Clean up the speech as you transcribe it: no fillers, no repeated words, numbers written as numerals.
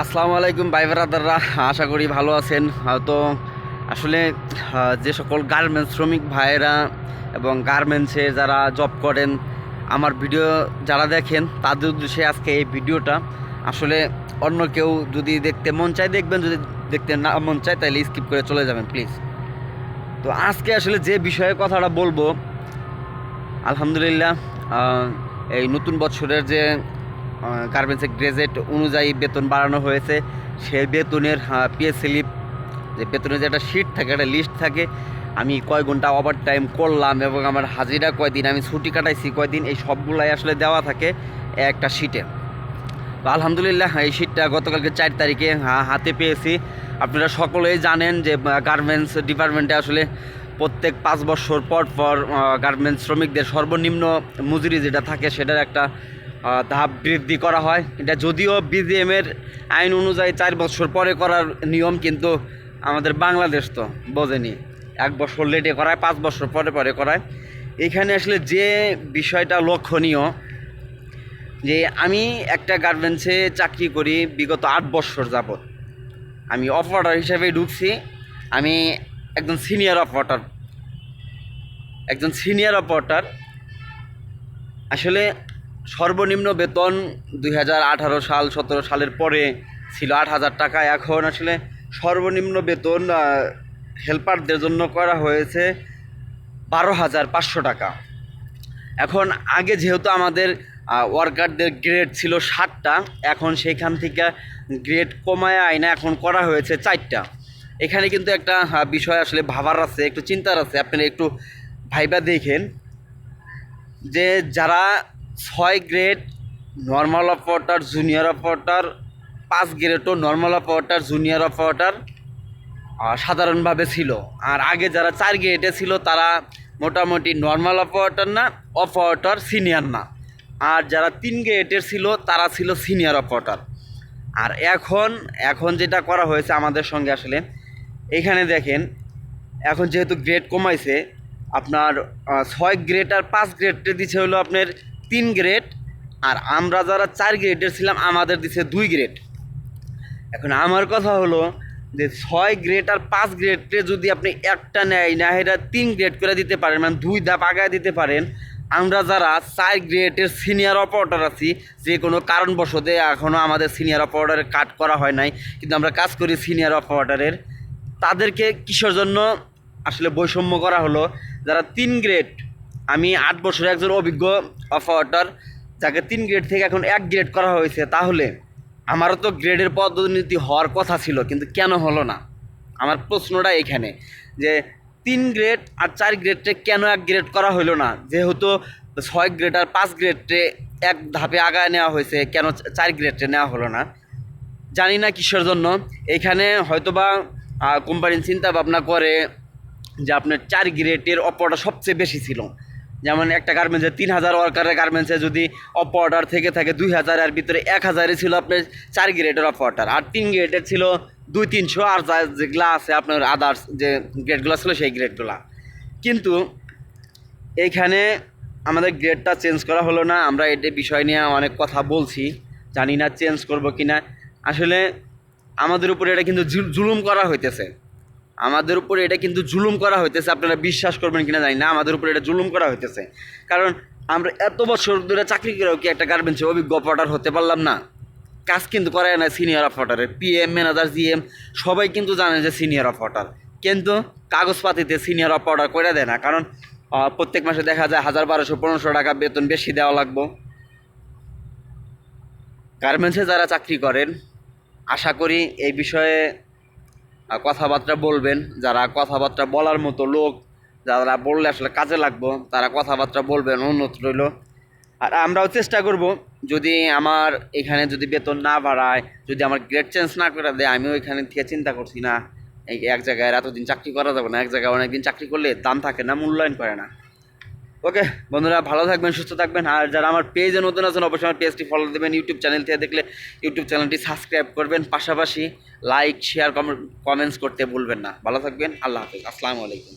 আসসালামু আলাইকুম ভাই ব্রাদাররা, আশা করি ভালো আছেন। তো আসলে যে সকল গার্মেন্টস শ্রমিক ভাইয়েরা এবং গার্মেন্টসে যারা জব করেন, আমার ভিডিও যারা দেখেন তাদের উদ্দেশ্যে আজকে এই ভিডিওটা। আসলে অন্য কেউ যদি দেখতে মন চায় দেখবেন, যদি দেখতে না মন চায় তাহলে স্কিপ করে চলে যাবেন প্লিজ। তো আজকে আসলে যে বিষয়ে কথাটা বলবো, আলহামদুলিল্লাহ এই নতুন বছরের যে গার্মেন্টসের গ্রেজুয়েট অনুযায়ী বেতন বাড়ানো হয়েছে, সেই বেতনের পে স্লিপ, যে বেতনের যে একটা শিট থাকে, একটা লিস্ট থাকে, আমি কয় ঘন্টা ওভার টাইম করলাম এবং আমার হাজিরা কয়দিন, আমি ছুটি কাটাইছি কয়দিন, এই সবগুলাই আসলে দেওয়া থাকে একটা শিটে। তো আলহামদুলিল্লাহ এই শিটটা গতকালকে 4 তারিখে হাতে পেয়েছি। আপনারা সকলেই জানেন যে গার্মেন্টস ডিপার্টমেন্টে আসলে প্রত্যেক 5 বছর পর পর গার্মেন্টস শ্রমিকদের সর্বনিম্ন মজুরি যেটা থাকে সেটার একটা ধাপ বৃদ্ধি করা হয়। এটা যদিও বিজিএমের আইন অনুযায়ী 4 বছর পরে করার নিয়ম, কিন্তু আমাদের বাংলাদেশ তো বোঝেনি, 1 বছর লেটে করায়, 5 বছর পরে পরে করায়। এখানে আসলে যে বিষয়টা লক্ষণীয়, যে আমি একটা গার্মেন্টসে চাকরি করি বিগত 8 বছর যাবৎ। আমি অপারেটর হিসেবে ঢুকছি। আমি একজন সিনিয়র অপারেটর। আসলে সর্বনিম্ন বেতন 2018 সাল 17 সালের পরে ছিল 8,000 টাকা। এখন আসলে সর্বনিম্ন বেতন হেল্পারদের জন্য করা হয়েছে 12,500 টাকা। এখন আগে যেহেতু আমাদের ওয়ার্কারদের গ্রেড ছিল 7টা, এখন সেইখান থেকে গ্রেড কমায় আইনা এখন করা হয়েছে 4টা। এখানে কিন্তু একটা বিষয় আসলে ভাবার আছে, একটু চিন্তার আছে। আপনারা একটু ভাইবা দেখেন যে যারা 6 grade normal operator, junior operator, 5 গ্রেডও নর্মাল অপারেটর, জুনিয়র অপারেটর সাধারণভাবে ছিল, আর আগে যারা 4 গ্রেডে ছিল তারা মোটামুটি নর্মাল অপারেটর না, অপারেটর সিনিয়র না, আর যারা 3 গ্রেডের ছিল তারা ছিল সিনিয়র অপারেটর। আর এখন যেটা করা হয়েছে আমাদের সঙ্গে, আসলে এখানে দেখেন, এখন যেহেতু গ্রেড কমাইছে, আপনার 6 গ্রেড আর 5 গ্রেডে দিচ্ছে হলো আপনার 3 গ্রেড, আর আমরা যারা 4 গ্রেডের ছিলাম আমাদের দিচ্ছে 2 গ্রেড। এখন আমার কথা হলো যে 6 গ্রেড আর 5 গ্রেডে যদি আপনি একটা নেয় না, এটা 3 গ্রেড করে দিতে পারেন, মানে 2 ধাপ আগায় দিতে পারেন। আমরা যারা 4 গ্রেডের সিনিয়র অপারেটর আছি, যে কোনো কারণবশতে এখনও আমাদের সিনিয়র অপারেটরের কাট করা হয় নাই, কিন্তু আমরা কাজ করি সিনিয়র অপারেটরের, তাদেরকে কিসের জন্য আসলে বৈষম্য করা হলো? যারা 3 গ্রেড, আমি 8 বছরের একজন অভিজ্ঞ অপারেটর, যাকে 3 গ্রেড থেকে এখন 1 গ্রেড করা হয়েছে, তাহলে আমারও তো গ্রেডের পদ্ধতি হওয়ার কথা ছিল, কিন্তু কেন হলো না? আমার প্রশ্নটা এখানে, যে 3 গ্রেড আর 4 গ্রেডে কেন 1 গ্রেড করা হলো না? যেহেতু 6 গ্রেড আর 5 গ্রেডে এক ধাপে আগায় নেওয়া হয়েছে, কেন 4 গ্রেডে নেওয়া হলো না? জানি না কিসের জন্য। এখানে হয়তোবা কোম্পানি চিন্তা ভাবনা করে যে আপনার 4 গ্রেডের অপারেটর সবচেয়ে বেশি ছিল। যেমন একটা গার্মেন্টসে 3,000 ওয়ার্কারের গার্মেন্টসে যদি অপারেটর থেকে থাকে 2,000, এর ভিতরে 1,000-ই ছিল আপনার 4 গ্রেডের অপারেটর, আর 3 গ্রেডের ছিল 200-300, আর যেগুলো আছে আপনার আদার্স যে গ্রেডগুলো ছিল সেই গ্রেডগুলো। কিন্তু এইখানে আমাদের গ্রেডটা চেঞ্জ করা হলো না। আমরা এটা বিষয় নিয়ে অনেক কথা বলছি, জানি না চেঞ্জ করব কি না। আসলে আমাদের উপরে এটা কিন্তু জুলুম করা হইতেছে, আপনারা বিশ্বাস করবেন কিনা জানি না, আমাদের উপরে এটা জুলুম করা হইতেছে। কারণ আমরা এত বছর ধরে চাকরি করেও কি একটা গার্মেন্টসে অভিজ্ঞ অপারেটর হতে পারলাম না? কাজ কিন্তু করায় না সিনিয়র অপারেটরের, পিএম, ম্যানেজার, জিএম সবাই কিন্তু জানে যে সিনিয়র অপারেটর, কিন্তু কাগজপাতিতে সিনিয়র অপারেটর করে দেয় না। কারণ প্রত্যেক মাসে দেখা যায় 1,000, 1,200, 1,500 টাকা বেতন বেশি দেওয়া লাগবে। গার্মেন্টসে যারা চাকরি করেন, আশা করি এই বিষয়ে কথাবার্তা বলবেন। যারা কথাবার্তা বলার মতো লোক, যারা বললে আসলে কাজে লাগবো, তারা কথাবার্তা বলবেন, অনুরোধ রইল। আর আমরাও চেষ্টা করব, যদি আমার এখানে যদি বেতন না বাড়ায়, যদি আমার গ্রেড চেঞ্জ না করে দেয়, আমিও এখানে থেকে চিন্তা করছি না এই এক জায়গায় এতদিন চাকরি করা যাবে না। এক জায়গায় অনেকদিন চাকরি করলে দাম থাকে না, মূল্যায়ন করে না। ওকে বন্ধুরা, ভালো থাকবেন, সুস্থ থাকবেন। আর যারা আমার পেজে নতুন আছেন অবশ্যই আমার পেজটি ফলো দেবেন। ইউটিউব চ্যানেল থেকে দেখলে ইউটিউব চ্যানেলটি সাবস্ক্রাইব করবেন, পাশাপাশি লাইক, শেয়ার, কমেন্টস করতে ভুলবেন না। ভালো থাকবেন, আল্লাহ হাফিজ, আসসালামু আলাইকুম।